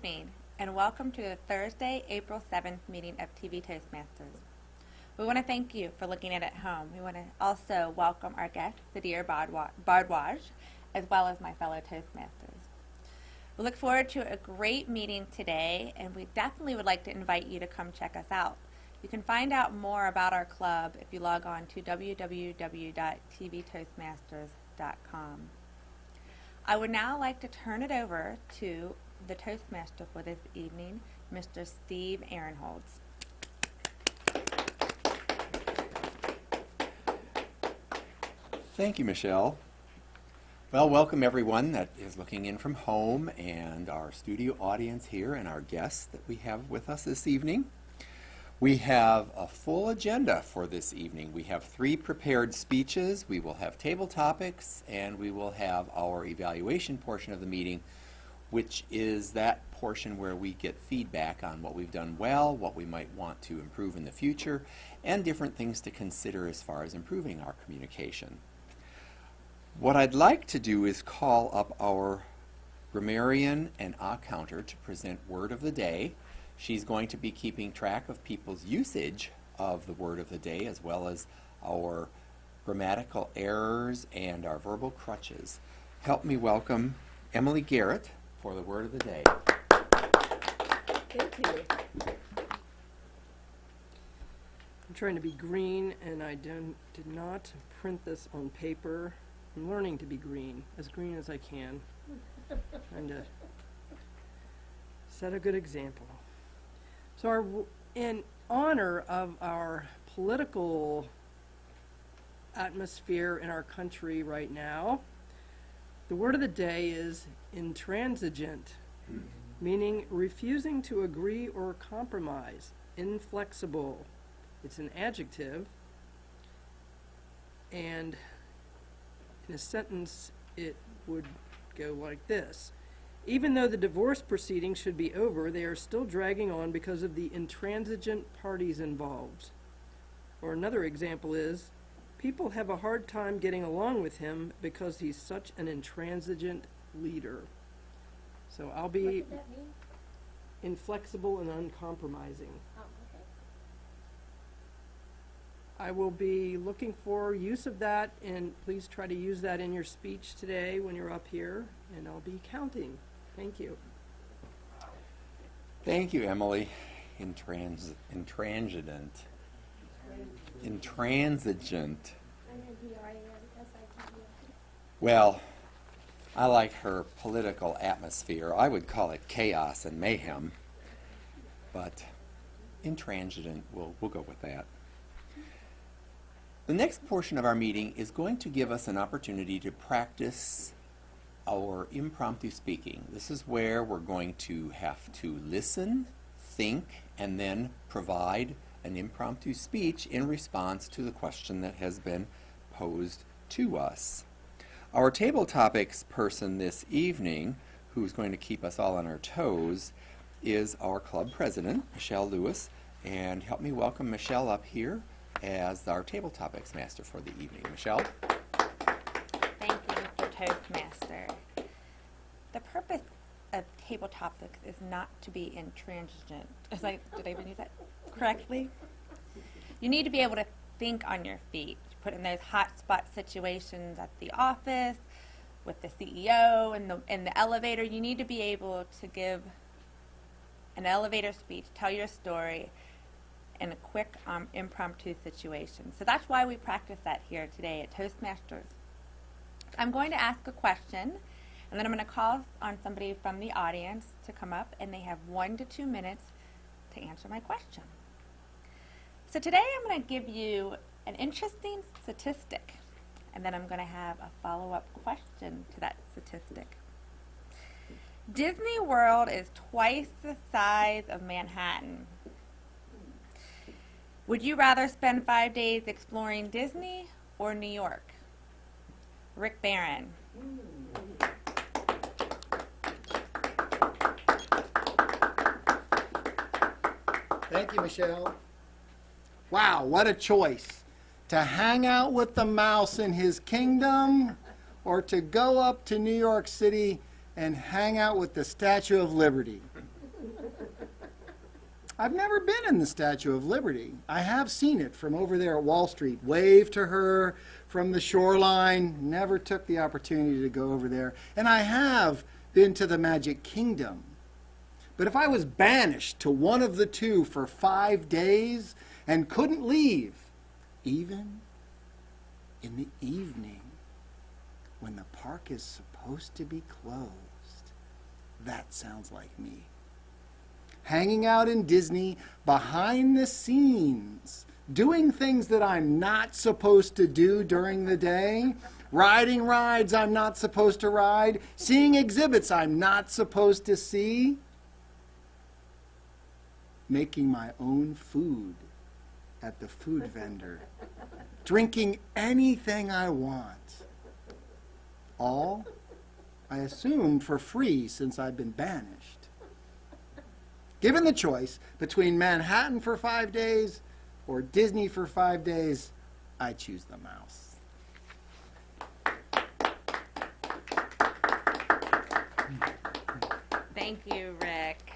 evening, and welcome to the Thursday, April 7th meeting of TV Toastmasters. We want to thank you for looking at home. We want to also welcome our guest, Sadir Bardwaj, as well as my fellow Toastmasters. We look forward to a great meeting today, and we definitely would like to invite you to come check us out. You can find out more about our club if you log on to www.tvtoastmasters.com. I would now like to turn it over to the Toastmaster for this evening, Mr. Steve Aaronholtz. Thank you, Michelle. Well, welcome everyone that is looking in from home and our studio audience here and our guests that we have with us this evening. We have a full agenda for this evening. We have 3 prepared speeches, we will have table topics, and we will have our evaluation portion of the meeting, which is that portion where we get feedback on what we've done well, what we might want to improve in the future, and different things to consider as far as improving our communication. What I'd like to do is call up our grammarian and accounter to present Word of the Day. She's going to be keeping track of people's usage of the word of the day, as well as our grammatical errors and our verbal crutches. Help me welcome Emily Garrett for the word of the day. Thank you. I'm trying to be green, and I did not print this on paper. I'm learning to be green as I can. Trying to set a good example. So in honor of our political atmosphere in our country right now, the word of the day is intransigent, meaning refusing to agree or compromise, inflexible. It's an adjective, and in a sentence it would go like this. Even though the divorce proceedings should be over, they are still dragging on because of the intransigent parties involved. Or another example is, people have a hard time getting along with him because he's such an intransigent leader. So I'll be What does that mean? inflexible and uncompromising. Oh, okay. I will be looking for use of that, and please try to use that in your speech today when you're up here, and I'll be counting. Thank you. Thank you, Emily. Intransigent. Well, I like her political atmosphere. I would call it chaos and mayhem, but intransigent, we'll go with that. The next portion of our meeting is going to give us an opportunity to practice our impromptu speaking. This is where we're going to have to listen, think, and then provide an impromptu speech in response to the question that has been posed to us. Our table topics person this evening, who's going to keep us all on our toes, is our club president, Michelle Lewis, and help me welcome Michelle up here as our table topics master for the evening. Michelle? Thank you, Mr. Toastmaster. The purpose of table topics is not to be intransigent. Did I even use that correctly? You need to be able to think on your feet. Put in those hot spot situations at the office, with the CEO, in the elevator. You need to be able to give an elevator speech, tell your story, in a quick impromptu situation. So that's why we practice that here today at Toastmasters. I'm going to ask a question, and then I'm going to call on somebody from the audience to come up, and they have 1 to 2 minutes to answer my question. So today I'm going to give you an interesting statistic, and then I'm going to have a follow-up question to that statistic. Disney World is twice the size of Manhattan. Would you rather spend 5 days exploring Disney or New York? Rick Barron. Thank you, Michelle. Wow, what a choice. To hang out with the mouse in his kingdom, or to go up to New York City and hang out with the Statue of Liberty. I've never been in the Statue of Liberty. I have seen it from over there at Wall Street. Waved to her from the shoreline. Never took the opportunity to go over there. And I have been to the Magic Kingdom. But if I was banished to one of the two for 5 days and couldn't leave, even in the evening when the park is supposed to be closed, that sounds like me. Hanging out in Disney behind the scenes, doing things that I'm not supposed to do during the day, riding rides I'm not supposed to ride, seeing exhibits I'm not supposed to see, making my own food at the food vendor, drinking anything I want. All, I assume, for free since I've been banished. Given the choice between Manhattan for 5 days or Disney for 5 days, I choose the mouse. Thank you, Rick.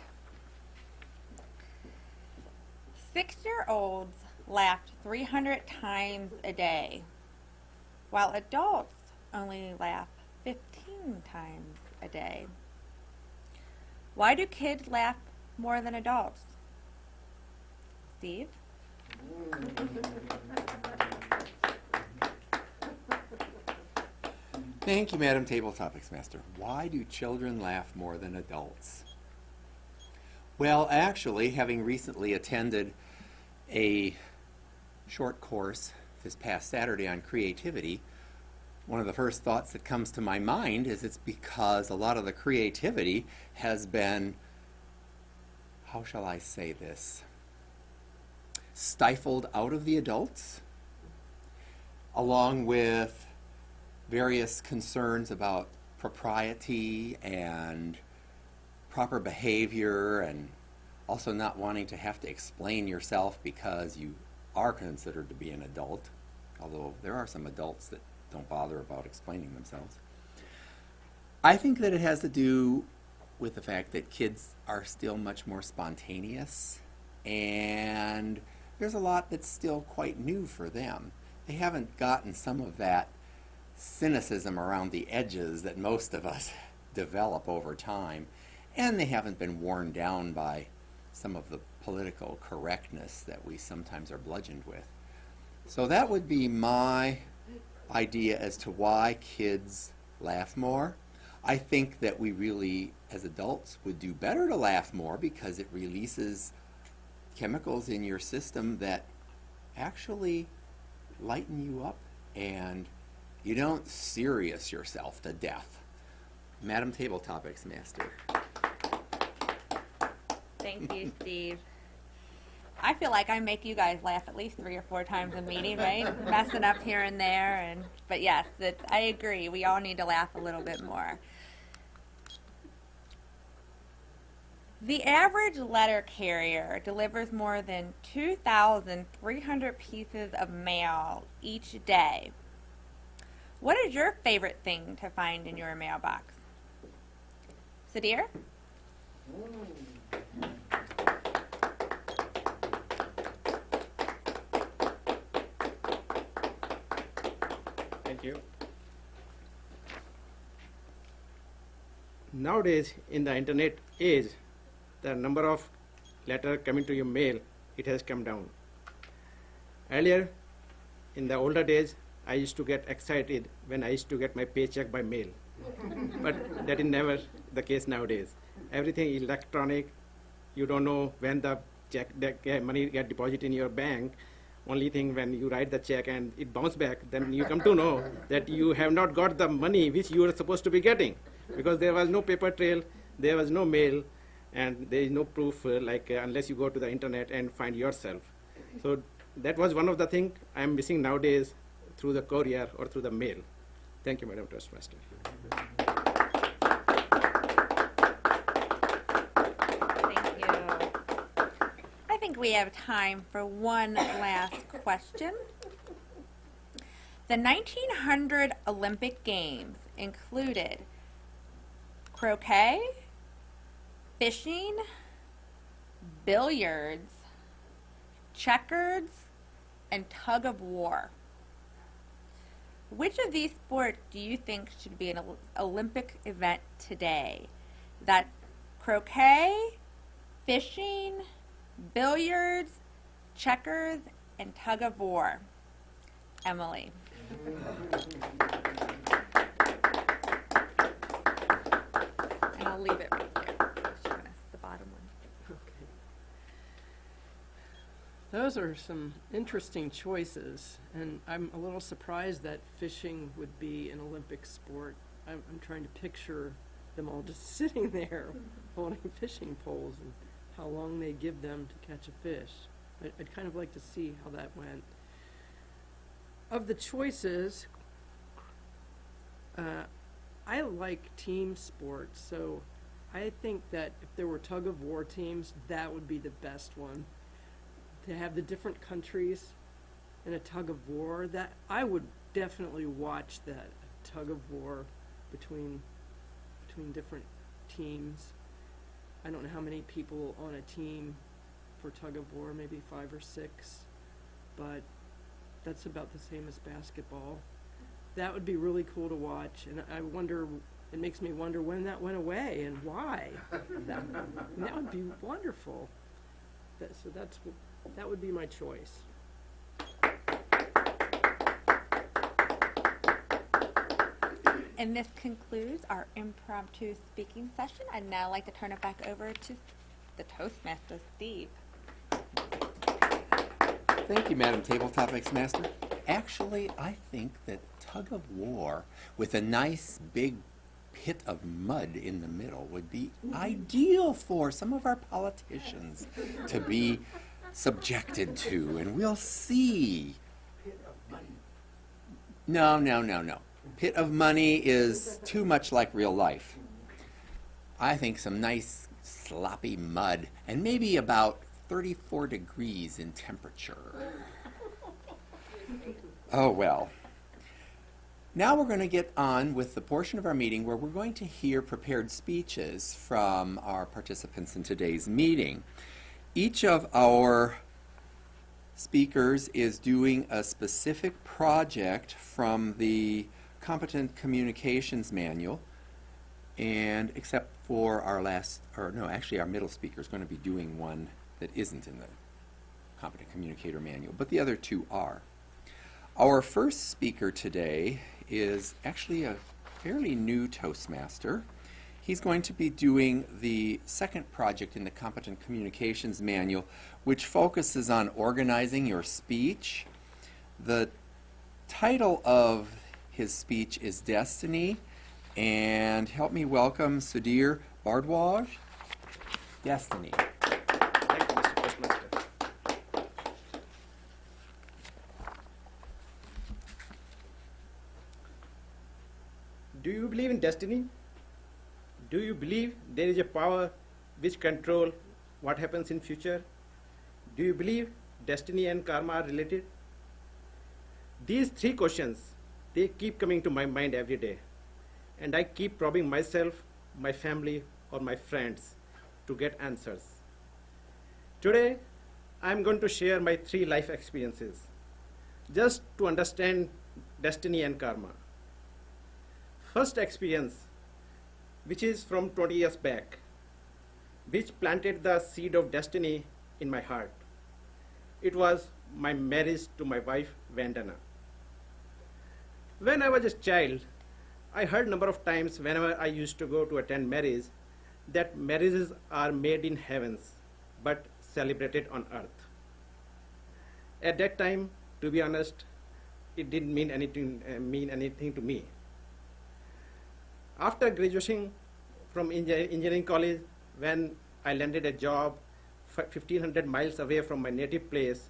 6-year-olds laughed 300 times a day, while adults only laugh 15 times a day. Why do kids laugh more than adults? Steve? Thank you, Madam Table Topics Master. Why do children laugh more than adults? Well, actually, having recently attended a short course this past Saturday on creativity, one of the first thoughts that comes to my mind is it's because a lot of the creativity has been, how shall I say this, stifled out of the adults, along with various concerns about propriety and proper behavior, and also not wanting to have to explain yourself because you are considered to be an adult, although there are some adults that don't bother about explaining themselves. I think that it has to do with the fact that kids are still much more spontaneous, and there's a lot that's still quite new for them. They haven't gotten some of that cynicism around the edges that most of us develop over time, and they haven't been worn down by some of the political correctness that we sometimes are bludgeoned with. So that would be my idea as to why kids laugh more. I think that we really, as adults, would do better to laugh more because it releases chemicals in your system that actually lighten you up and you don't serious yourself to death. Madam Table Topics Master. Thank you, Steve. I feel like I make you guys laugh at least 3 or 4 times a meeting, right? Messing up here and there, but yes, I agree. We all need to laugh a little bit more. The average letter carrier delivers more than 2,300 pieces of mail each day. What is your favorite thing to find in your mailbox? Sadir? Thank you. Nowadays, in the internet age, the number of letters coming to your mail, it has come down. Earlier, in the older days, I used to get excited when I used to get my paycheck by mail. But that is never the case nowadays. Everything is electronic. You don't know when the money get deposited in your bank. Only thing when you write the check and it bounces back, then you come to know that you have not got the money which you were supposed to be getting, because there was no paper trail, there was no mail, and there is no proof unless you go to the internet and find yourself. So that was one of the things I am missing nowadays through the courier or through the mail. Thank you, Madam Toastmaster. Thank you. I think we have time for one last question. The 1900 Olympic Games included croquet, fishing, billiards, checkers, and tug of war. Which of these sports do you think should be an Olympic event today? That's croquet, fishing, billiards, checkers, and tug of war. Emily. And I'll leave it right there. The bottom one. Those are some interesting choices, and I'm a little surprised that fishing would be an Olympic sport. I'm trying to picture them all just sitting there holding fishing poles and how long they give them to catch a fish. I'd kind of like to see how that went. Of the choices, I like team sports, so I think that if there were tug of war teams, that would be the best one. To have the different countries in a tug of war, that I would definitely watch that tug of war between different teams. I don't know how many people on a team for tug of war, maybe 5 or 6, but that's about the same as basketball. That would be really cool to watch, and I wonder, it makes me wonder when that went away and why. That would be wonderful. That would be my choice. And this concludes our impromptu speaking session. I'd now like to turn it back over to the Toastmasters, Steve. Thank you, Madam Tabletop Mix Master. Actually, I think that tug of war with a nice big pit of mud in the middle would be ideal for some of our politicians to be subjected to, and we'll see. No. Pit of money is too much like real life. I think some nice sloppy mud and maybe about 34 degrees in temperature. Oh well. Now we're going to get on with the portion of our meeting where we're going to hear prepared speeches from our participants in today's meeting. Each of our speakers is doing a specific project from the Competent Communications Manual, and except for our our middle speaker is going to be doing one that isn't in the Competent Communicator Manual, but the other two are. Our first speaker today is actually a fairly new Toastmaster. He's going to be doing the second project in the Competent Communications Manual, which focuses on organizing your speech. The title of his speech is Destiny, and help me welcome Sudhir Bhardwaj. Destiny. Thank you, Mr. Toastmaster. Do you believe in destiny? Do you believe there is a power which controls what happens in future? Do you believe destiny and karma are related? These 3 questions, they keep coming to my mind every day, and I keep probing myself, my family, or my friends to get answers. Today, I'm going to share my 3 life experiences just to understand destiny and karma. First experience, which is from 20 years back, which planted the seed of destiny in my heart. It was my marriage to my wife, Vandana. When I was a child, I heard a number of times whenever I used to go to attend marriage, that marriages are made in heavens, but celebrated on earth. At that time, to be honest, it didn't mean anything to me. After graduating from engineering college, when I landed a job 1,500 miles away from my native place,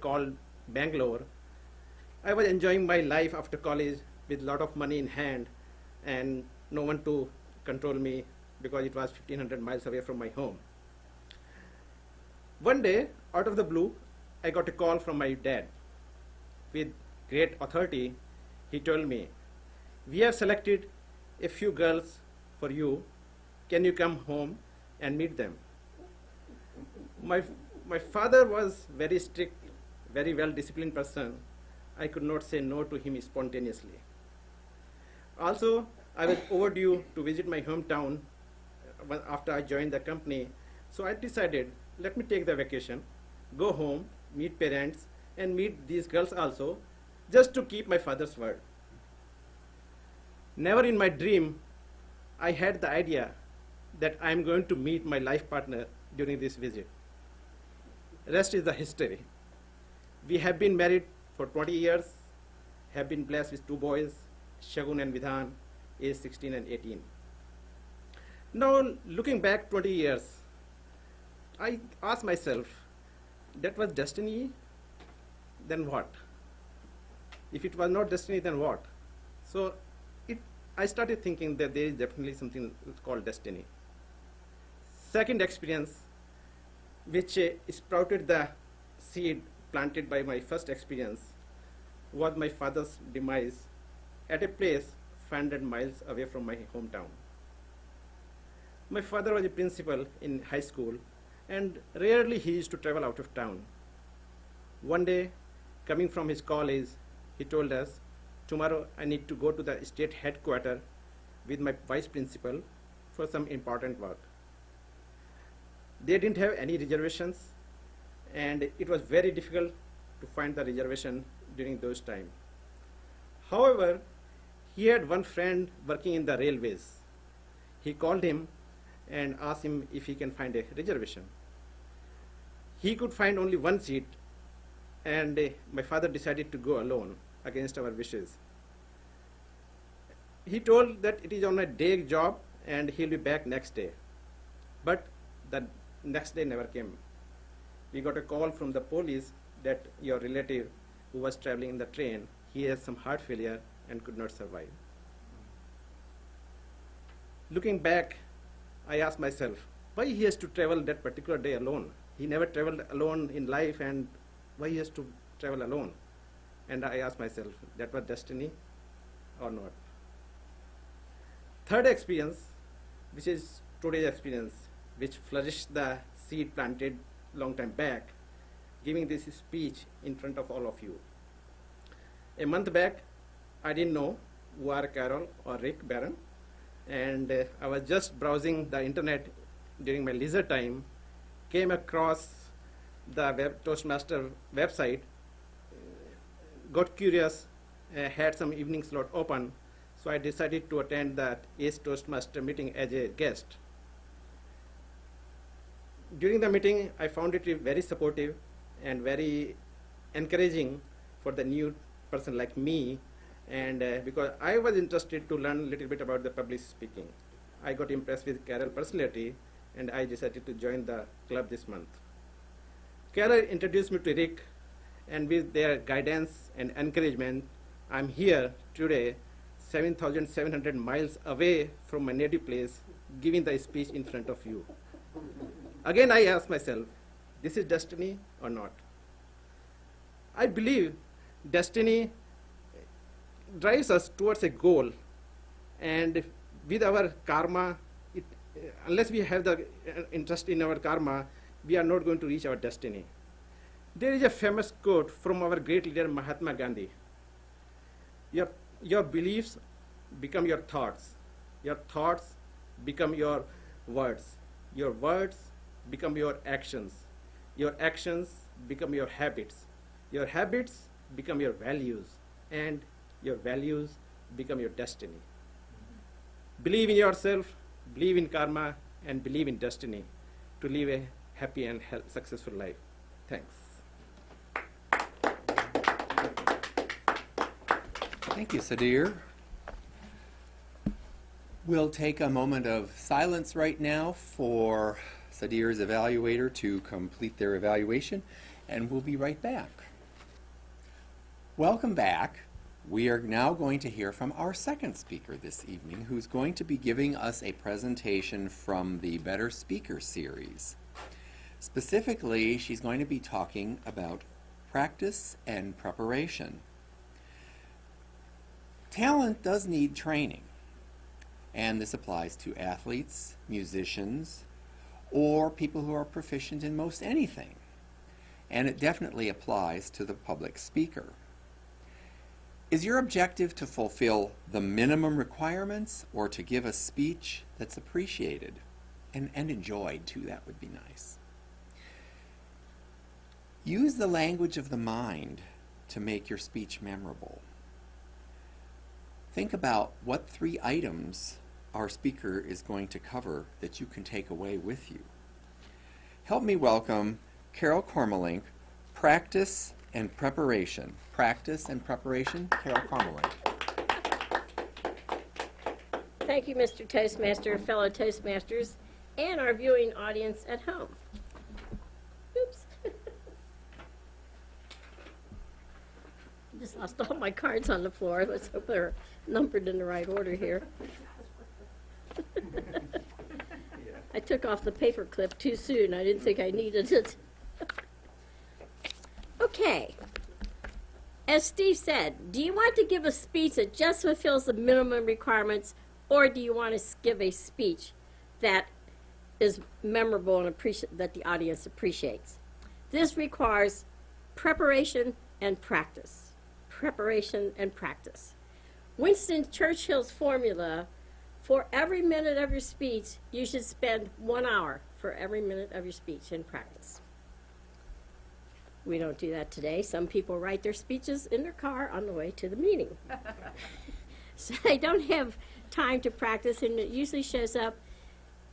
called Bangalore, I was enjoying my life after college with a lot of money in hand and no one to control me because it was 1,500 miles away from my home. One day, out of the blue, I got a call from my dad. With great authority, he told me, "We have selected a few girls for you. Can you come home and meet them?" My father was very strict, very well-disciplined person. I could not say no to him spontaneously. Also, I was overdue to visit my hometown after I joined the company. So I decided, let me take the vacation, go home, meet parents, and meet these girls also, just to keep my father's word. Never in my dream, I had the idea that I'm going to meet my life partner during this visit. Rest is the history. We have been married for 20 years, have been blessed with 2 boys, Shagun and Vidhan, age 16 and 18. Now, looking back 20 years, I asked myself, that was destiny? Then what? If it was not destiny, then what? So I started thinking that there is definitely something called destiny. Second experience, which sprouted the seed planted by my first experience, was my father's demise at a place 500 miles away from my hometown. My father was a principal in high school, and rarely he used to travel out of town. One day, coming from his college, he told us, tomorrow I need to go to the state headquarters with my vice principal for some important work. They didn't have any reservations, and it was very difficult to find the reservation during those times. However, he had one friend working in the railways. He called him and asked him if he can find a reservation. He could find only one seat, and my father decided to go alone against our wishes. He told that it is on a day job and he'll be back next day. But the next day never came. We got a call from the police that your relative who was traveling in the train, he has some heart failure and could not survive. Looking back, I asked myself, why he has to travel that particular day alone? He never traveled alone in life, and why he has to travel alone? And I asked myself, that was destiny or not? Third experience, which is today's experience, which flourished the seed planted long time back, giving this speech in front of all of you. A month back, I didn't know who are Carol or Rick Barron, and I was just browsing the internet during my leisure time, came across the Toastmasters website, got curious, had some evening slot open, so I decided to attend the ACE Toastmaster meeting as a guest. During the meeting, I found it very supportive and very encouraging for the new person like me, and because I was interested to learn a little bit about the public speaking. I got impressed with Carol's personality, and I decided to join the club this month. Carol introduced me to Rick, and with their guidance and encouragement, I'm here today, 7,700 miles away from my native place, giving the speech in front of you. Again, I ask myself, this is destiny or not? I believe destiny drives us towards a goal, and with our karma, unless we have the interest in our karma, we are not going to reach our destiny. There is a famous quote from our great leader Mahatma Gandhi. Your beliefs become your thoughts become your words become your actions become your habits become your values, and your values become your destiny. Believe in yourself, believe in karma, and believe in destiny to live a happy and successful life. Thanks. Thank you, Sadir. We'll take a moment of silence right now for Sadir's evaluator to complete their evaluation, and we'll be right back. Welcome back. We are now going to hear from our second speaker this evening, who's going to be giving us a presentation from the Better Speaker series. Specifically, she's going to be talking about practice and preparation. Talent does need training, and this applies to athletes, musicians, or people who are proficient in most anything. And it definitely applies to the public speaker. Is your objective to fulfill the minimum requirements or to give a speech that's appreciated and enjoyed too? That would be nice. Use the language of the mind to make your speech memorable. Think about what 3 items our speaker is going to cover that you can take away with you. Help me welcome Carol Cormelink, Practice and Preparation. Practice and Preparation, Carol Cormelink. Thank you, Mr. Toastmaster, fellow Toastmasters, and our viewing audience at home. Oops. Just lost all my cards on the floor. Let's hope they're numbered in the right order here. I took off the paper clip too soon. I didn't think I needed it. Okay. As Steve said, do you want to give a speech that just fulfills the minimum requirements, or do you want to give a speech that is memorable and that the audience appreciates? This requires preparation and practice. Preparation and practice. Winston Churchill's formula: for every minute of your speech, you should spend 1 hour for every minute of your speech in practice. We don't do that today. Some people write their speeches in their car on the way to the meeting. So they don't have time to practice, and it usually shows up,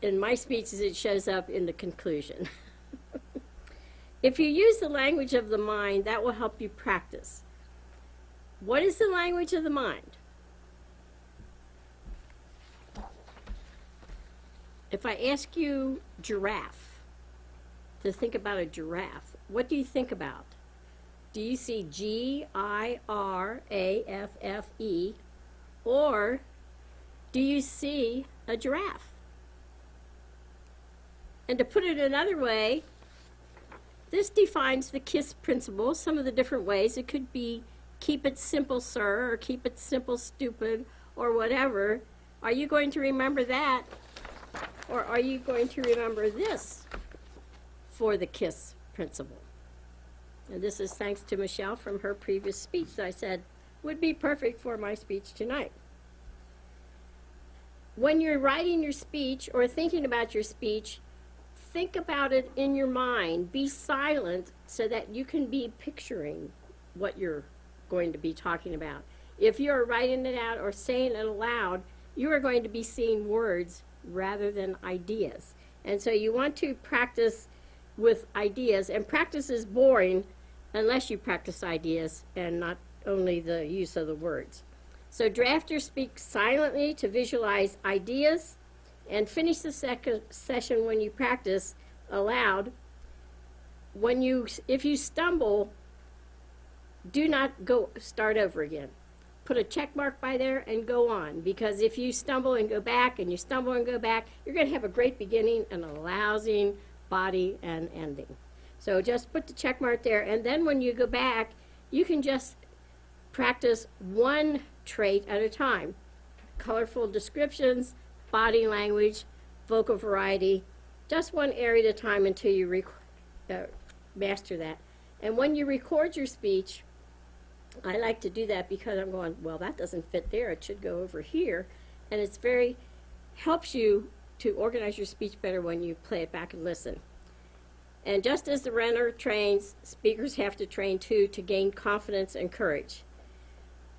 in my speeches, it shows up in the conclusion. If you use the language of the mind, that will help you practice. What is the language of the mind? If I ask you giraffe, to think about a giraffe, what do you think about? Do you see Giraffe, or do you see a giraffe? And to put it another way, this defines the KISS principle, some of the different ways. It could be keep it simple, sir, or keep it simple, stupid, or whatever. Are you going to remember that? Or are you going to remember this for the KISS principle? And this is thanks to Michelle from her previous speech that I said would be perfect for my speech tonight. When you're writing your speech or thinking about your speech, think about it in your mind. Be silent so that you can be picturing what you're going to be talking about. If you're writing it out or saying it aloud, you are going to be seeing words rather than ideas. And so you want to practice with ideas, and practice is boring unless you practice ideas and not only the use of the words. So draft your speech silently to visualize ideas, and finish the second session when you practice aloud. If you stumble, do not start over again. Put a check mark by there and go on, because if you stumble and go back and you stumble and go back, you're going to have a great beginning and a lousy body and ending. So just put the check mark there, and then when you go back, you can just practice one trait at a time. Colorful descriptions, body language, vocal variety, just one area at a time until you master that. And when you record your speech, I like to do that because I'm going, well, that doesn't fit there. It should go over here. And it's helps you to organize your speech better when you play it back and listen. And just as the runner trains, speakers have to train too to gain confidence and courage.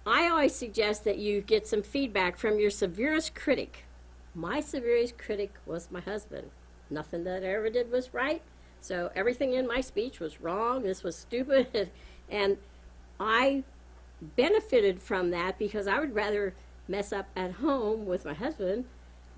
I always suggest that you get some feedback from your severest critic. My severest critic was my husband. Nothing that I ever did was right, so everything in my speech was wrong. This was stupid, and I benefited from that because I would rather mess up at home with my husband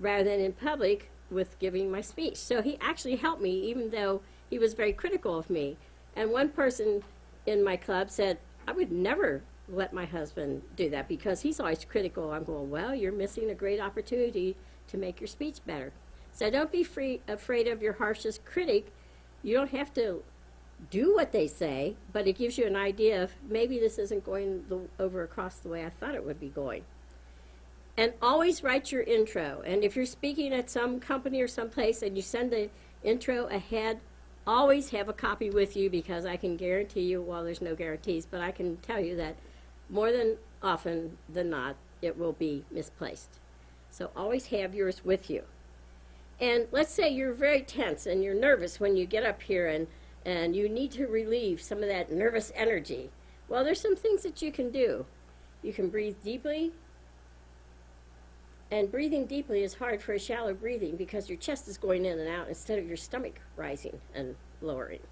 rather than in public with giving my speech. So he actually helped me, even though he was very critical of me. And one person in my club said, I would never let my husband do that because he's always critical. I'm going, well, you're missing a great opportunity to make your speech better. So don't be afraid of your harshest critic. You don't have to do what they say, but it gives you an idea of maybe this isn't going across the way I thought it would be going. And always write your intro. And if you're speaking at some company or someplace and you send the intro ahead. Always have a copy with you, because I can guarantee you, well, there's no guarantees, but I can tell you that more than often than not, it will be misplaced. So always have yours with you. And let's say you're very tense and you're nervous when you get up here, and you need to relieve some of that nervous energy. Well, there's some things that you can do. You can breathe deeply. And breathing deeply is hard for a shallow breathing, because your chest is going in and out instead of your stomach rising and lowering.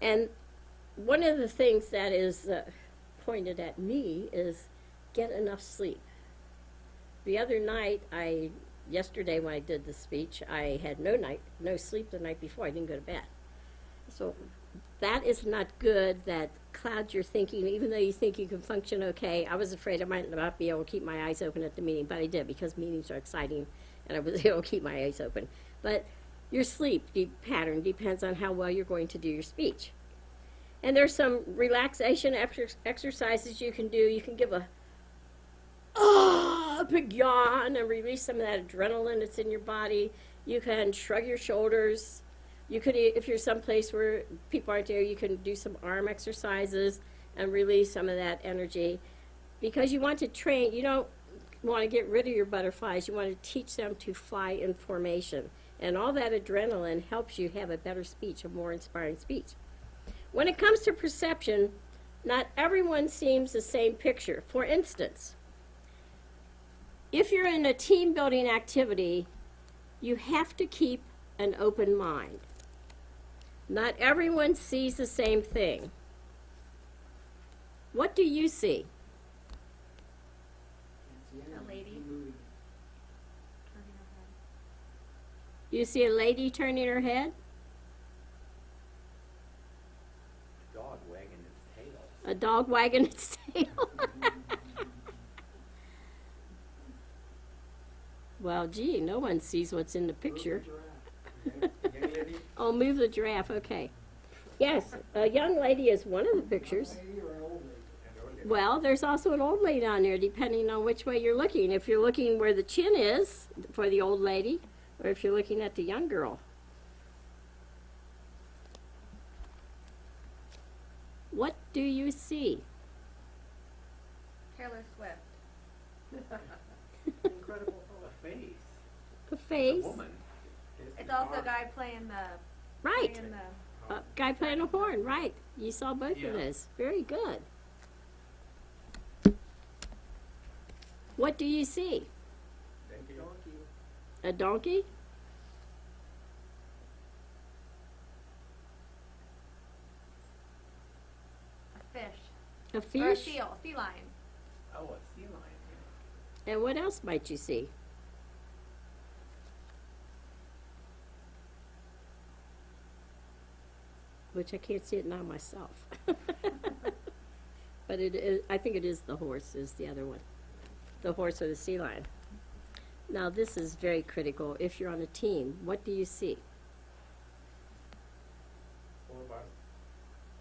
And one of the things that is pointed at me is get enough sleep. The other night, yesterday when I did the speech, I had no sleep the night before. I didn't go to bed. So that is not good. That clouds your thinking, even though you think you can function okay. I was afraid I might not be able to keep my eyes open at the meeting, but I did, because meetings are exciting, and I was able to keep my eyes open. But your sleep pattern depends on how well you're going to do your speech. And there's some relaxation exercises you can do. You can give a big yawn and release some of that adrenaline that's in your body. You can shrug your shoulders. You could, if you're someplace where people aren't there, you can do some arm exercises and release some of that energy. Because you want to train, you don't want to get rid of your butterflies. You want to teach them to fly in formation. And all that adrenaline helps you have a better speech, a more inspiring speech. When it comes to perception, not everyone sees the same picture. For instance, if you're in a team building activity, you have to keep an open mind. Not everyone sees the same thing. What do you see? A lady. You see a lady turning her head? Dog wagging its tail. A dog wagging its tail? Well, gee, no one sees what's in the picture. Oh, move the giraffe, okay. Yes, a young lady is one of the pictures. Well, there's also an old lady on there, depending on which way you're looking. If you're looking where the chin is for the old lady, or if you're looking at the young girl. What do you see? Taylor Swift. Incredible. A face. A face. A woman. It's also a guy playing the Right. playing the Guy playing a horn, right. You saw both Yeah. of those. Very good. What do you see? A donkey? a fish. A Or a fish? seal, sea lion. Oh, a sea lion. And what else might you see? Which I can't see it now myself. But it is, I think it is the horse is the other one. The horse or the sea lion. Now this is very critical. If you're on a team, what do you see?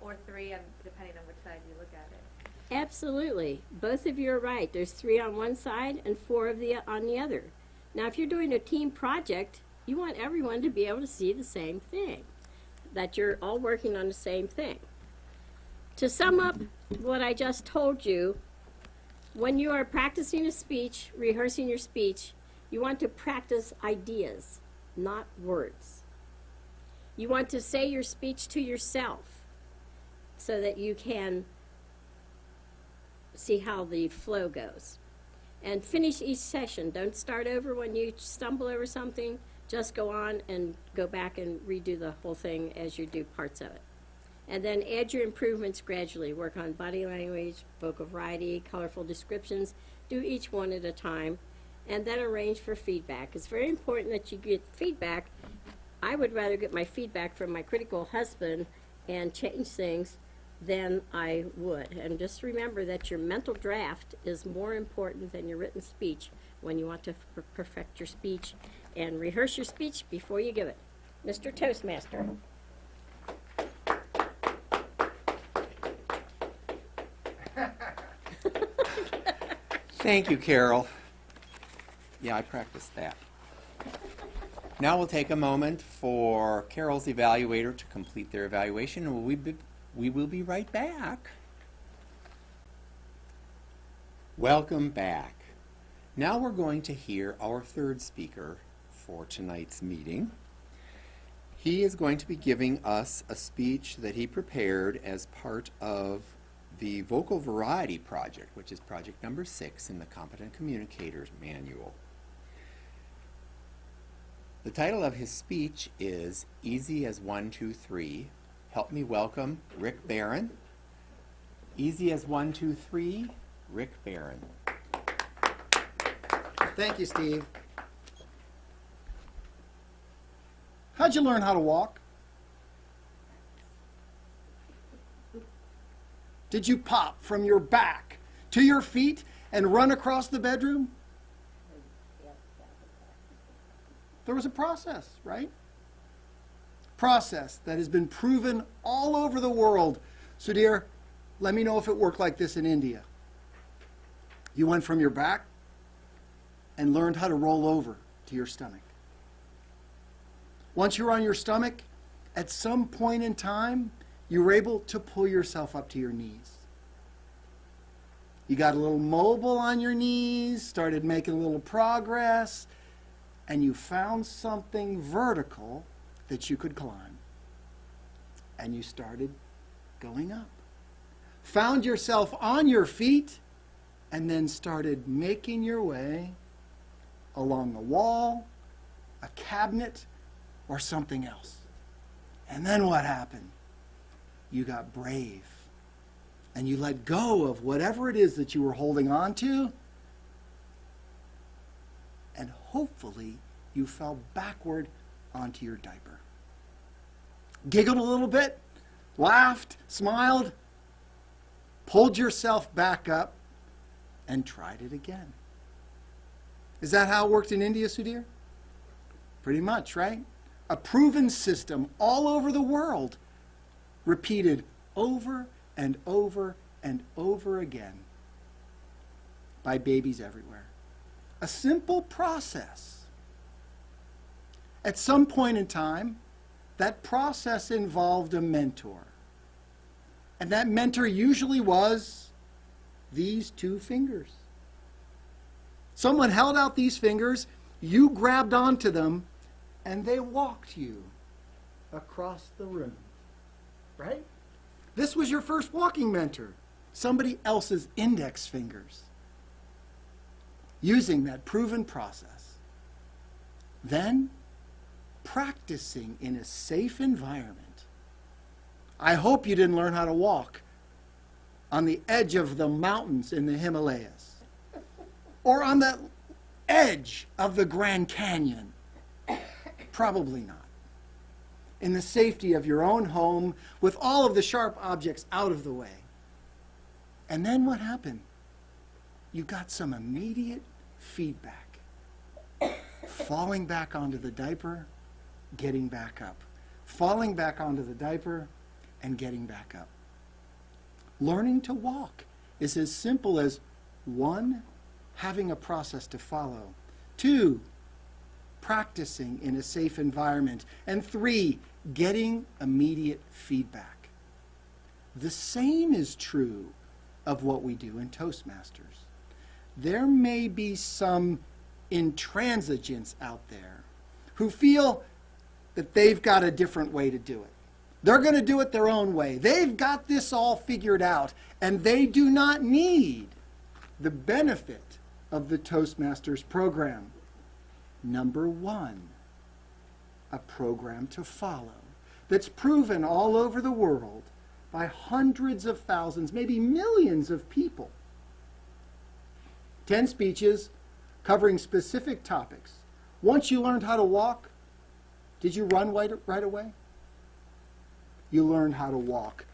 Or three, depending on which side you look at it. Absolutely. Both of you are right. There's 3 on one side and 4 on the other. Now, if you're doing a team project, you want everyone to be able to see the same thing, that you're all working on the same thing. To sum up what I just told you, when you are practicing a speech, rehearsing your speech, you want to practice ideas, not words. You want to say your speech to yourself so that you can see how the flow goes. And finish each session. Don't start over when you stumble over something. Just go on and go back and redo the whole thing as you do parts of it. And then add your improvements gradually. Work on body language, vocal variety, colorful descriptions. Do each one at a time. And then arrange for feedback. It's very important that you get feedback. I would rather get my feedback from my critical husband and change things than I would. And just remember that your mental draft is more important than your written speech when you want to perfect your speech. And rehearse your speech before you give it. Mr. Toastmaster. Thank you, Carol. Yeah, I practiced that. Now we'll take a moment for Carol's evaluator to complete their evaluation, and we will be right back. Welcome back. Now we're going to hear our third speaker for tonight's meeting. He is going to be giving us a speech that he prepared as part of the Vocal Variety Project, which is project number 6 in the Competent Communicators Manual. The title of his speech is Easy as 1, 2, 3. Help me welcome Rick Barron. Easy as 1, 2, 3, Rick Barron. Thank you, Steve. How'd you learn how to walk? Did you pop from your back to your feet and run across the bedroom? There was a process, right? Process that has been proven all over the world. So dear, let me know if it worked like this in India. You went from your back and learned how to roll over to your stomach. Once you're on your stomach, at some point in time, you were able to pull yourself up to your knees. You got a little mobile on your knees, started making a little progress, and you found something vertical that you could climb. And you started going up. Found yourself on your feet, and then started making your way along a wall, a cabinet, or something else. And then what happened? You got brave. And you let go of whatever it is that you were holding on to, and hopefully you fell backward onto your diaper. Giggled a little bit, laughed, smiled, pulled yourself back up, and tried it again. Is that how it worked in India, Sudhir? Pretty much, right? A proven system all over the world, repeated over and over and over again by babies everywhere. A simple process. At some point in time, that process involved a mentor. And that mentor usually was these 2 fingers. Someone held out these fingers, you grabbed onto them, and they walked you across the room. Right? This was your first walking mentor, somebody else's index fingers, using that proven process. Then, practicing in a safe environment. I hope you didn't learn how to walk on the edge of the mountains in the Himalayas, or on the edge of the Grand Canyon. Probably not. In the safety of your own home, with all of the sharp objects out of the way. And then what happened? You got some immediate feedback. Falling back onto the diaper, getting back up. Falling back onto the diaper, and getting back up. Learning to walk is as simple as 1, having a process to follow. 2, practicing in a safe environment. And 3, getting immediate feedback. The same is true of what we do in Toastmasters. There may be some intransigents out there who feel that they've got a different way to do it. They're going to do it their own way. They've got this all figured out, and they do not need the benefit of the Toastmasters program. Number 1, a program to follow that's proven all over the world by hundreds of thousands, maybe millions of people. 10 speeches covering specific topics. Once you learned how to walk, did you run right away? You learned how to walk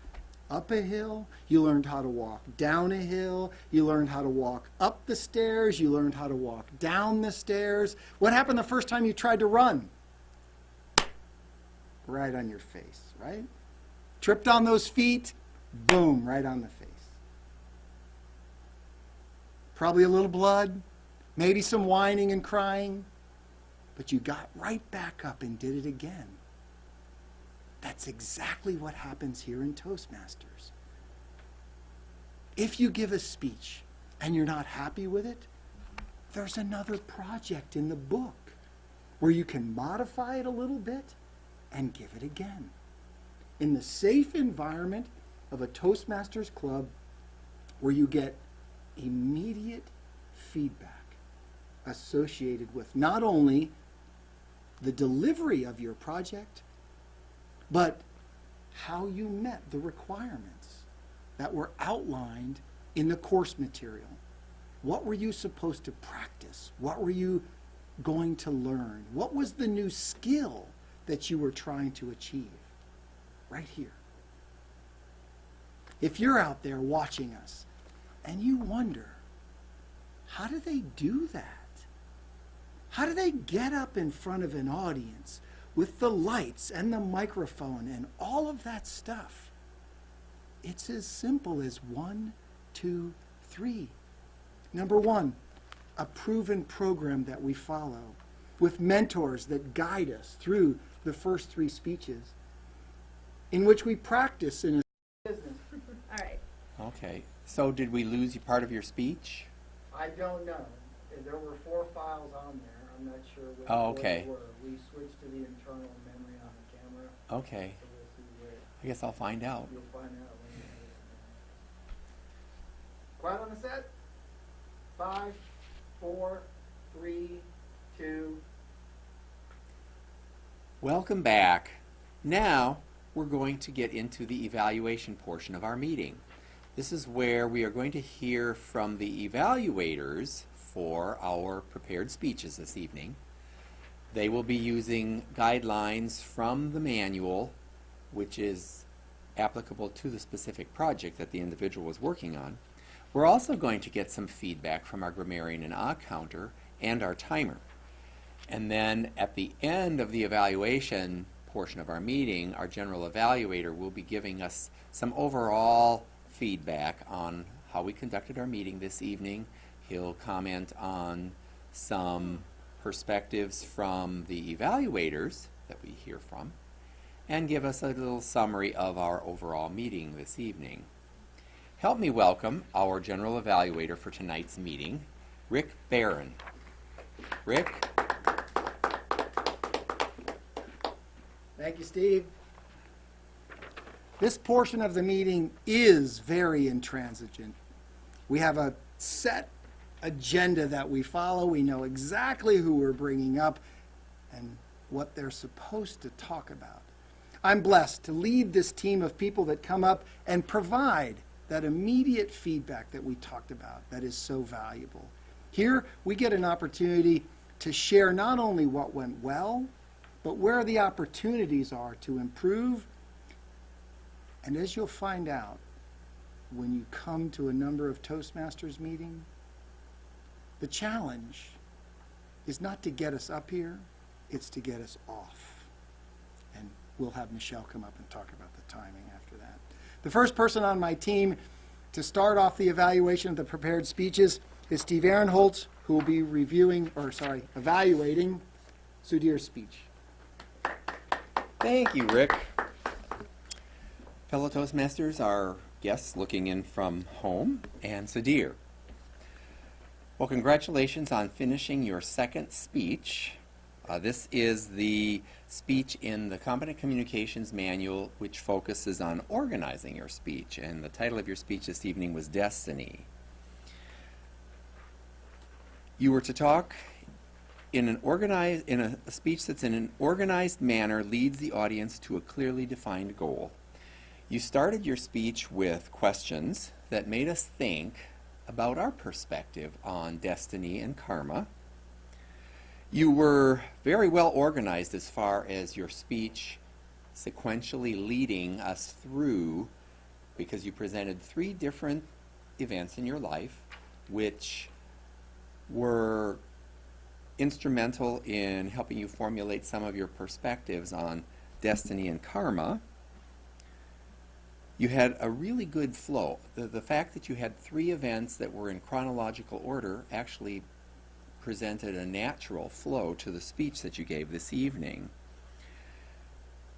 up a hill. You learned how to walk down a hill. You learned how to walk up the stairs. You learned how to walk down the stairs. What happened the first time you tried to run? Right on your face, right? Tripped on those feet, boom, right on the face. Probably a little blood, maybe some whining and crying. but you got right back up and did it again. That's exactly what happens here in Toastmasters. If you give a speech and you're not happy with it, there's another project in the book where you can modify it a little bit and give it again. In the safe environment of a Toastmasters club where you get immediate feedback associated with not only the delivery of your project, but how you met the requirements that were outlined in the course material. What were you supposed to practice? What were you going to learn? What was the new skill that you were trying to achieve? Right here. If you're out there watching us and you wonder, how do they do that? How do they get up in front of an audience with the lights and the microphone and all of that stuff? It's as simple as 1, 2, 3. Number 1, a proven program that we follow with mentors that guide us through the first 3 speeches, in which we practice in a business. All right. Okay. So did we lose part of your speech? I don't know. There were 4 files on there. I'm not sure what Oh, okay. they were. We switched to the internal memory on the camera, Okay. so we'll see where I guess I'll find out. you'll find out when you get it. Quiet on the set. 5, 4, 3, 2. Welcome back. Now we're going to get into the evaluation portion of our meeting. This is where we are going to hear from the evaluators for our prepared speeches this evening. They will be using guidelines from the manual, which is applicable to the specific project that the individual was working on. We're also going to get some feedback from our grammarian and counter and our timer. And then at the end of the evaluation portion of our meeting, our general evaluator will be giving us some overall feedback on how we conducted our meeting this evening. He'll comment on some perspectives from the evaluators that we hear from and give us a little summary of our overall meeting this evening. Help me welcome our general evaluator for tonight's meeting, Rick Barron. Rick? Thank you, Steve. This portion of the meeting is very intransigent. We have a set agenda that we follow. We know exactly who we're bringing up and what they're supposed to talk about. I'm blessed to lead this team of people that come up and provide that immediate feedback that we talked about that is so valuable. Here, we get an opportunity to share not only what went well, but where the opportunities are to improve. And as you'll find out when you come to a number of Toastmasters meetings, the challenge is not to get us up here, it's to get us off. And we'll have Michelle come up and talk about the timing after that. The first person on my team to start off the evaluation of the prepared speeches is Steve Ehrenholtz, who will be evaluating Sudhir's speech. Thank you, Rick. Fellow Toastmasters, our guests looking in from home, and Sudhir. Well, congratulations on finishing your second speech. This is the speech in the Competent Communications Manual, which focuses on organizing your speech, and the title of your speech this evening was Destiny. You were to talk in a speech that's in an organized manner leads the audience to a clearly defined goal. You started your speech with questions that made us think about our perspective on destiny and karma. You were very well organized as far as your speech sequentially leading us through, because you presented 3 different events in your life which were instrumental in helping you formulate some of your perspectives on destiny and karma. You had a really good flow. The fact that you had 3 events that were in chronological order actually presented a natural flow to the speech that you gave this evening.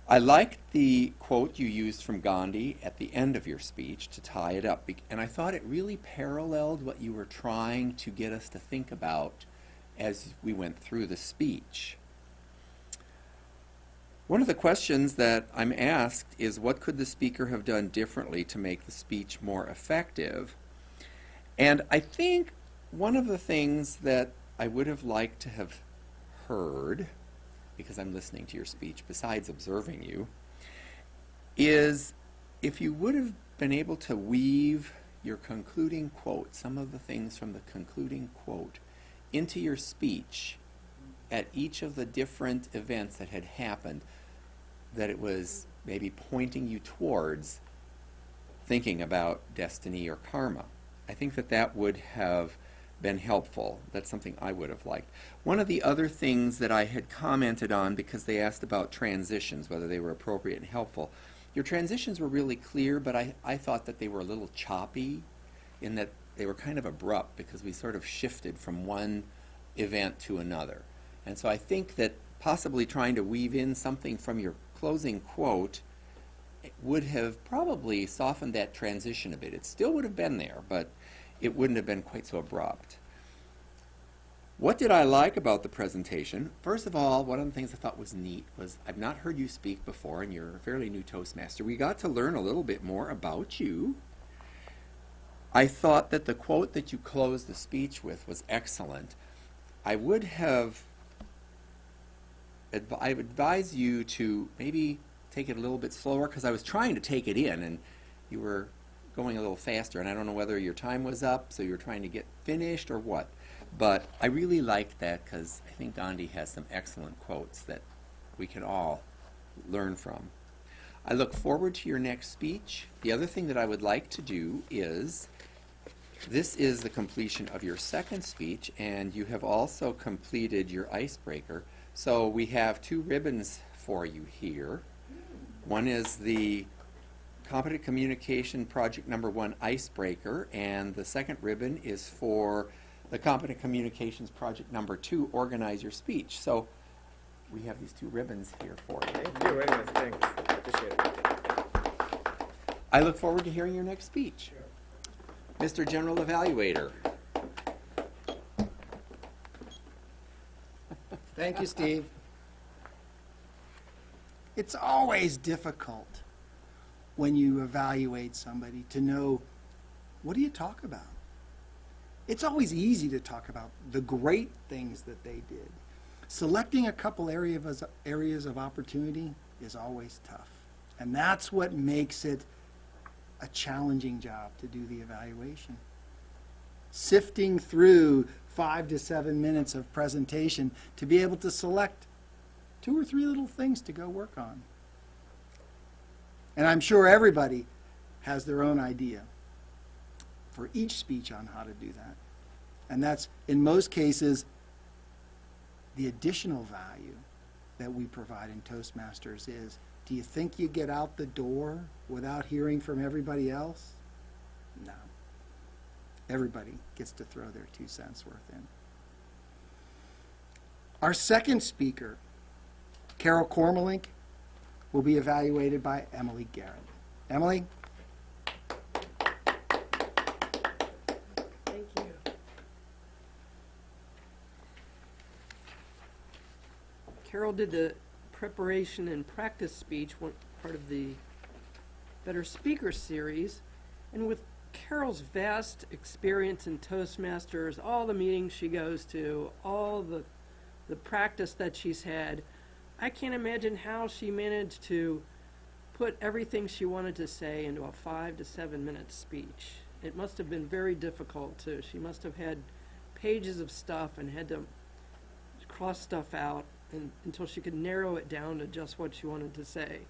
I liked the quote you used from Gandhi at the end of your speech to tie it up, and I thought it really paralleled what you were trying to get us to think about as we went through the speech. One of the questions that I'm asked is, what could the speaker have done differently to make the speech more effective? And I think one of the things that I would have liked to have heard, because I'm listening to your speech besides observing you, is if you would have been able to weave your concluding quote, some of the things from the concluding quote, into your speech at each of the different events that had happened, that it was maybe pointing you towards thinking about destiny or karma. I think that that would have been helpful. That's something I would have liked. One of the other things that I had commented on, because they asked about transitions, whether they were appropriate and helpful, your transitions were really clear, but I thought that they were a little choppy in that they were kind of abrupt because we sort of shifted from one event to another. And so I think that possibly trying to weave in something from your closing quote would have probably softened that transition a bit. It still would have been there, but it wouldn't have been quite so abrupt. What did I like about the presentation? First of all, one of the things I thought was neat was I've not heard you speak before, and you're a fairly new Toastmaster. We got to learn a little bit more about you. I thought that the quote that you closed the speech with was excellent. I would advise you to maybe take it a little bit slower, because I was trying to take it in and you were going a little faster, and I don't know whether your time was up, so you were trying to get finished or what. But I really liked that, because I think Gandhi has some excellent quotes that we can all learn from. I look forward to your next speech. The other thing that I would like to do is, this is the completion of your second speech, and you have also completed your icebreaker. So we have two ribbons for you here. One is the Competent Communication Project number 1 icebreaker, and the second ribbon is for the Competent Communications Project number 2, Organize Your Speech. So we have these two ribbons here for you. Thank you very much. Thanks. Appreciate it. I look forward to hearing your next speech. Mr. General Evaluator. Thank you, Steve. It's always difficult when you evaluate somebody to know, what do you talk about? It's always easy to talk about the great things that they did. Selecting a couple areas of opportunity is always tough. And that's what makes it a challenging job to do the evaluation. Sifting through 5 to 7 minutes of presentation to be able to select 2 or 3 little things to go work on. And I'm sure everybody has their own idea for each speech on how to do that. And that's, in most cases, the additional value that we provide in Toastmasters is, do you think you get out the door without hearing from everybody else? No. Everybody gets to throw their 2 cents worth in. Our second speaker, Carol Cormelink, will be evaluated by Emily Garrett. Emily? Thank you. Carol did the preparation and practice speech, one part of the Better Speaker series, and with Carol's vast experience in Toastmasters, all the meetings she goes to, all the practice that she's had, I can't imagine how she managed to put everything she wanted to say into a 5 to 7 minute speech. It must have been very difficult too. She must have had pages of stuff and had to cross stuff out until she could narrow it down to just what she wanted to say.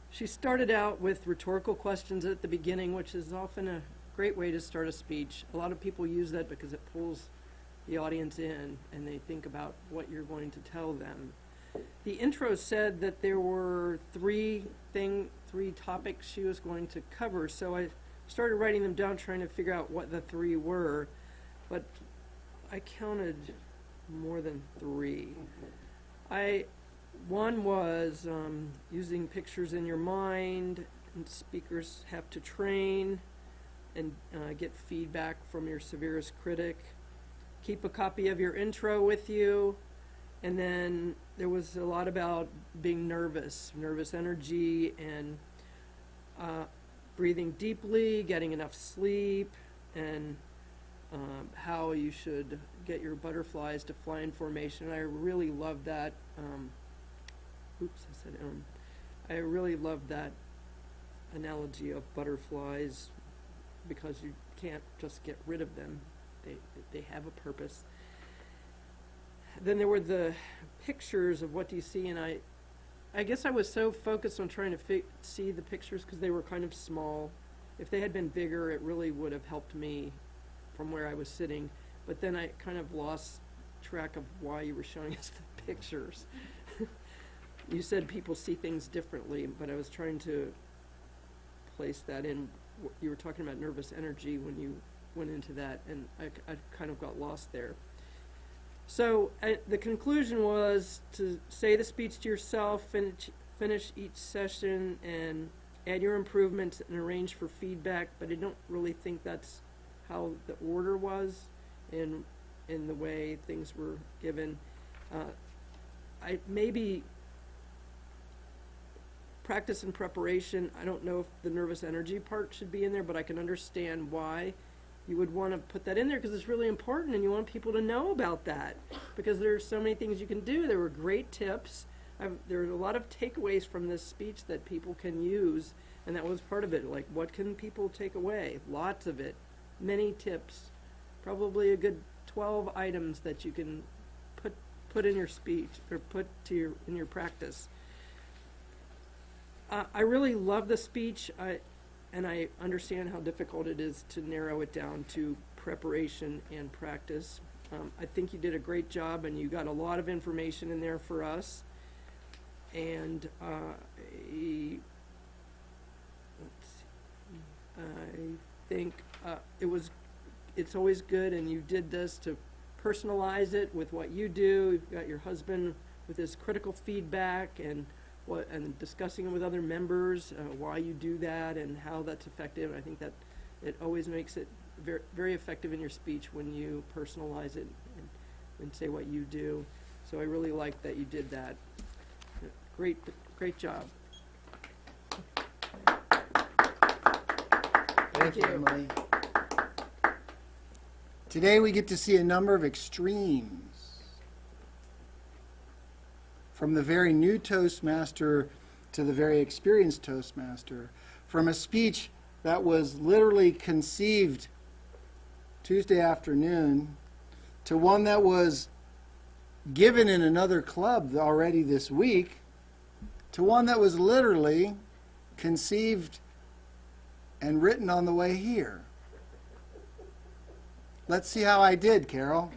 She started out with rhetorical questions at the beginning, which is often a great way to start a speech. A lot of people use that because it pulls the audience in and they think about what you're going to tell them. The intro said that there were three topics she was going to cover, so I started writing them down trying to figure out what the 3 were, but I counted more than 3. One was using pictures in your mind, and speakers have to train and get feedback from your severest critic. Keep a copy of your intro with you. And then there was a lot about being nervous energy, and breathing deeply, getting enough sleep, and how you should get your butterflies to fly in formation. I really love that. I really love that analogy of butterflies, because you can't just get rid of them. They have a purpose. Then there were the pictures of what do you see, and I guess I was so focused on trying to see the pictures because they were kind of small. If they had been bigger, it really would have helped me from where I was sitting. But then I kind of lost track of why you were showing us the pictures. You said people see things differently, but I was trying to place that in. You were talking about nervous energy when you went into that, and I kind of got lost there. So the conclusion was to say the speech to yourself, finish each session, and add your improvements and arrange for feedback, but I don't really think that's how the order was in the way things were given. Maybe practice and preparation. I don't know if the nervous energy part should be in there, but I can understand why you would want to put that in there, because it's really important and you want people to know about that, because there's so many things you can do. There were great tips. There are a lot of takeaways from this speech that people can use, and that was part of it. Like, what can people take away? Lots of it. Many tips. Probably a good 12 items that you can put in your speech, or put in your practice. I really love the speech, and I understand how difficult it is to narrow it down to preparation and practice. I think you did a great job, and you got a lot of information in there for us. And I think it's always good, and you did this to personalize it with what you do. You've got your husband with his critical feedback, and discussing it with other members, why you do that and how that's effective. I think that it always makes it very, very effective in your speech when you personalize it and say what you do. So I really like that you did that. Great job. Thank you, Emily. Today we get to see a number of extremes. From the very new Toastmaster to the very experienced Toastmaster. From a speech that was literally conceived Tuesday afternoon to one that was given in another club already this week, to one that was literally conceived and written on the way here. Let's see how I did, Carol.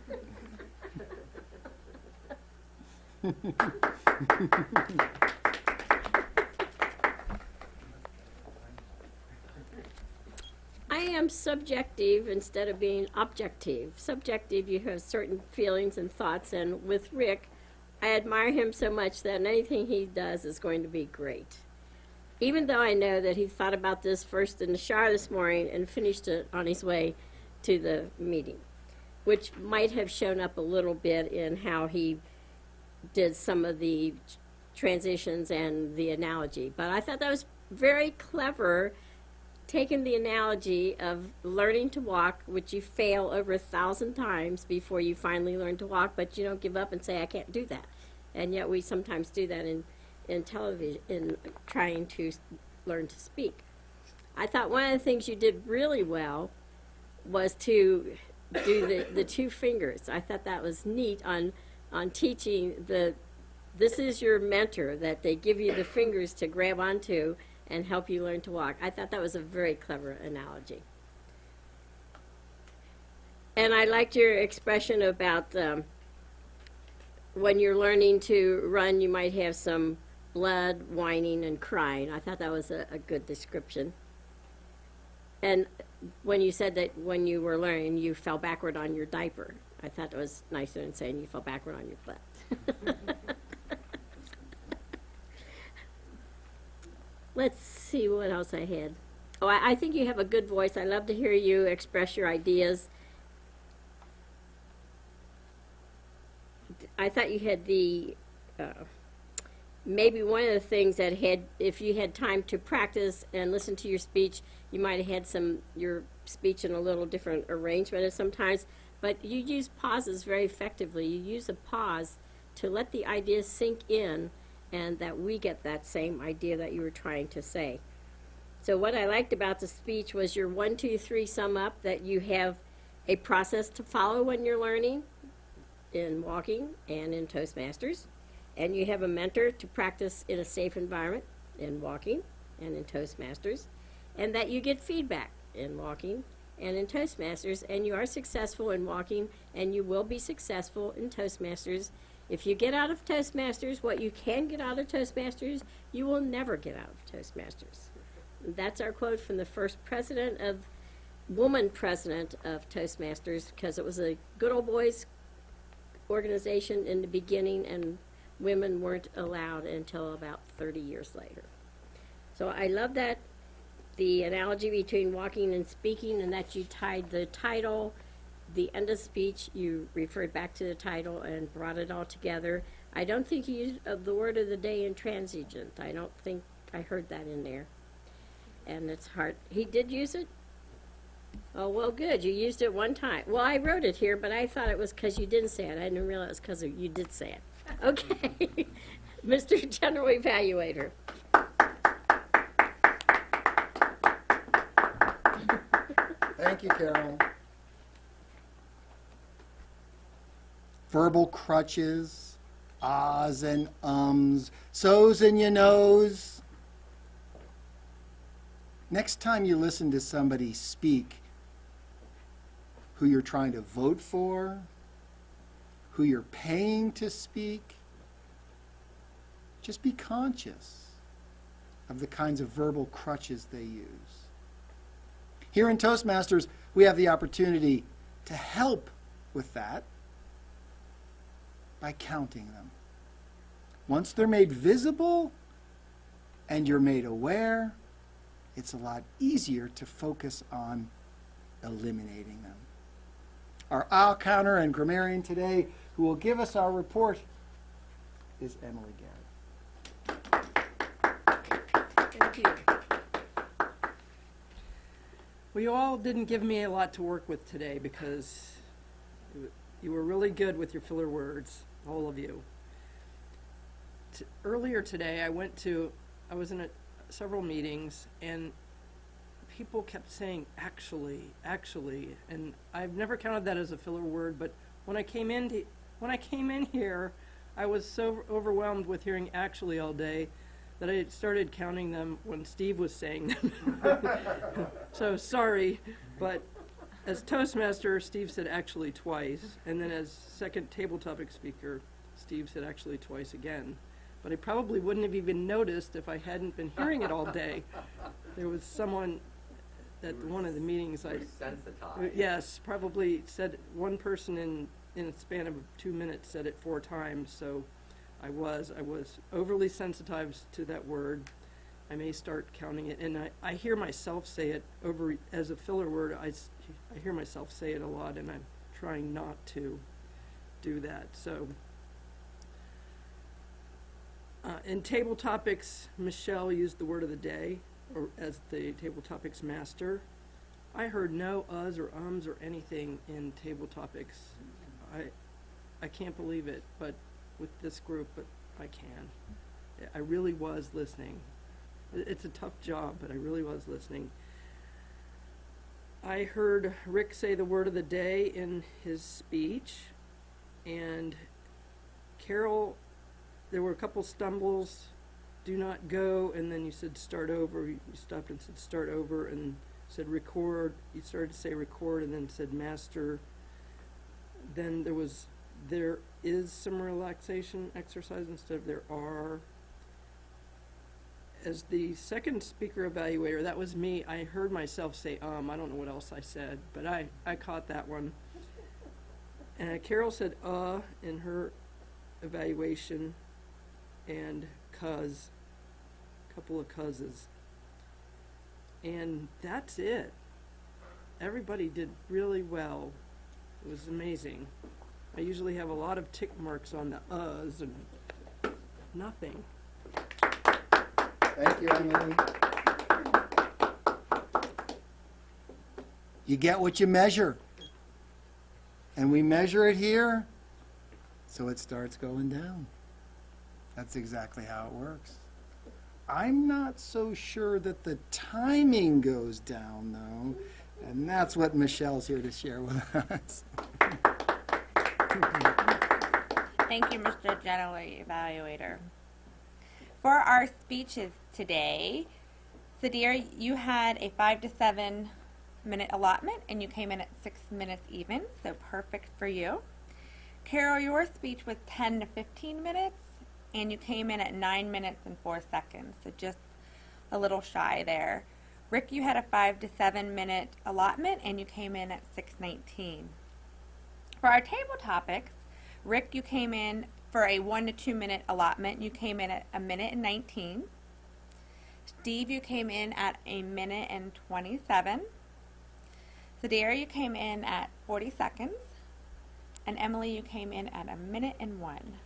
I am subjective instead of being objective. Subjective, you have certain feelings and thoughts, and with Rick, I admire him so much that anything he does is going to be great. Even though I know that he thought about this first in the shower this morning and finished it on his way to the meeting, which might have shown up a little bit in how he did some of the transitions and the analogy. But I thought that was very clever, taking the analogy of learning to walk, which you fail over 1,000 times before you finally learn to walk, but you don't give up and say, I can't do that. And yet we sometimes do that in television, in trying to learn to speak. I thought one of the things you did really well was to do the 2 fingers. I thought that was neat on teaching this is your mentor, that they give you the fingers to grab onto and help you learn to walk. I thought that was a very clever analogy. And I liked your expression about when you're learning to run, you might have some blood, whining, and crying. I thought that was a good description. And when you said that when you were learning, you fell backward on your diaper. I thought it was nicer than saying you fell backward on your butt. Let's see what else I had. Oh, I think you have a good voice. I love to hear you express your ideas. I thought you had the, maybe one of the things that had, if you had time to practice and listen to your speech, you might have had your speech in a little different arrangement sometimes, but you use pauses very effectively. You use a pause to let the ideas sink in and that we get that same idea that you were trying to say. So what I liked about the speech was your 1, 2, 3 sum up, that you have a process to follow when you're learning in walking and in Toastmasters, and you have a mentor to practice in a safe environment in walking and in Toastmasters, and that you get feedback in walking and in Toastmasters, and you are successful in walking and you will be successful in Toastmasters. If you get out of Toastmasters what you can get out of Toastmasters, you will never get out of Toastmasters. That's our quote from the first woman president of Toastmasters, because it was a good old boys organization in the beginning, and women weren't allowed until about 30 years later. So I love that, the analogy between walking and speaking, and that you tied the title, the end of speech, you referred back to the title and brought it all together. I don't think you used the word of the day intransigent. I don't think I heard that in there. And it's hard. He did use it? Oh, well, good. You used it one time. Well, I wrote it here, but I thought it was because you didn't say it. I didn't realize it was because you did say it. Okay. Mr. General Evaluator. Thank you, Carol. Verbal crutches, ahs and ums, so's and you knows. Next time you listen to somebody speak who you're trying to vote for, who you're paying to speak, just be conscious of the kinds of verbal crutches they use. Here in Toastmasters, we have the opportunity to help with that by counting them. Once they're made visible and you're made aware, it's a lot easier to focus on eliminating them. Our aisle counter and grammarian today, who will give us our report, is Emily Garrett. Thank you. Well, you all didn't give me a lot to work with today because you were really good with your filler words, all of you. Earlier today, I was in several meetings, and people kept saying actually, and I've never counted that as a filler word, but when I came in here, I was so overwhelmed with hearing actually all day that I started counting them when Steve was saying them. So sorry, but as Toastmaster, Steve said actually twice, and then as second table topic speaker, Steve said actually twice again. But I probably wouldn't have even noticed if I hadn't been hearing it all day. There was someone at one of the meetings yes, probably said, one person in a span of 2 minutes said it 4 times, so I was overly sensitized to that word. I may start counting it, and I hear myself say it as a filler word. I hear myself say it a lot, and I'm trying not to do that. So in table topics, Michelle used the word of the day, or as the table topics master. I heard no uhs or ums or anything in table topics. I can't believe it, but with this group, but I can. I really was listening. It's a tough job, but I really was listening. I heard Rick say the word of the day in his speech, and Carol, there were a couple stumbles. Do not go, and then you said start over. You stopped and said start over, and said record. You started to say record, and then said master. Then there is some relaxation exercise instead of there are. As the second speaker evaluator, that was me. I heard myself say I don't know what else I said, but I caught that one. Carol said in her evaluation, and cuz, couple of cuzes. And that's it. Everybody did really well. It was amazing. I usually have a lot of tick marks on the uhs and nothing. Thank you, Emily. You get what you measure. And we measure it here, so it starts going down. That's exactly how it works. I'm not so sure that the timing goes down, though, and that's what Michelle's here to share with us. Thank you, Mr. General Evaluator. For our speeches today, Sadir, you had a 5 to 7 minute allotment, and you came in at 6 minutes even, so perfect for you. Carol, your speech was 10 to 15 minutes, and you came in at 9 minutes and 4 seconds, so just a little shy there. Rick, you had a 5 to 7 minute allotment, and you came in at 6:19. For our table topics, Rick, you came in for a 1 to 2 minute allotment. You came in at 1 minute and 19. Steve, you came in at 1 minute and 27. Sadir, you came in at 40 seconds. And Emily, you came in at 1 minute and 1.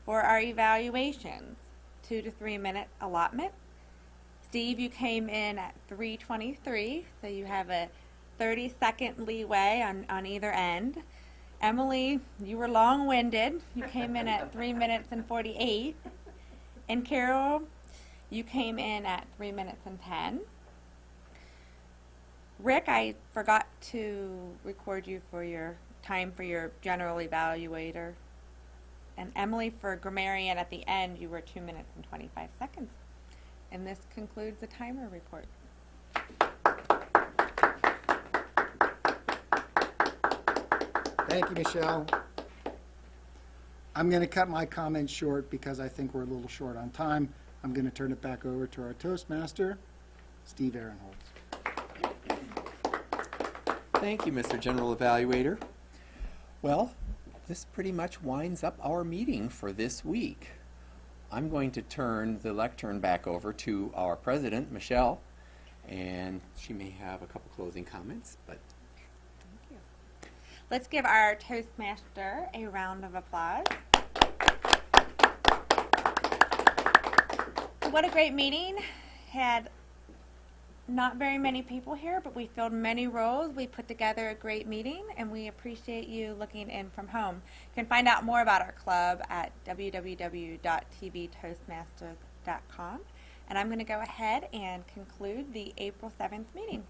For our evaluations, 2 to 3 minute allotment. Steve, you came in at 3:23, so you have a 30-second leeway on either end. Emily, you were long-winded. You came in at 3 minutes and 48. And Carol, you came in at 3 minutes and 10. Rick, I forgot to record you for your time for your general evaluator. And Emily, for grammarian at the end, you were 2 minutes and 25 seconds. And this concludes the timer report. Thank you, Michelle. I'm going to cut my comments short because I think we're a little short on time. I'm going to turn it back over to our Toastmaster, Steve Ehrenholz. Thank you, Mr. General Evaluator. Well, this pretty much winds up our meeting for this week. I'm going to turn the lectern back over to our president, Michelle, and she may have a couple closing comments, but Thank you. Let's give our Toastmaster a round of applause. What a great meeting. Had not very many people here, but we filled many roles. We put together a great meeting, and we appreciate you looking in from home. You can find out more about our club at www.tvtoastmasters.com. And I'm going to go ahead and conclude the April 7th meeting.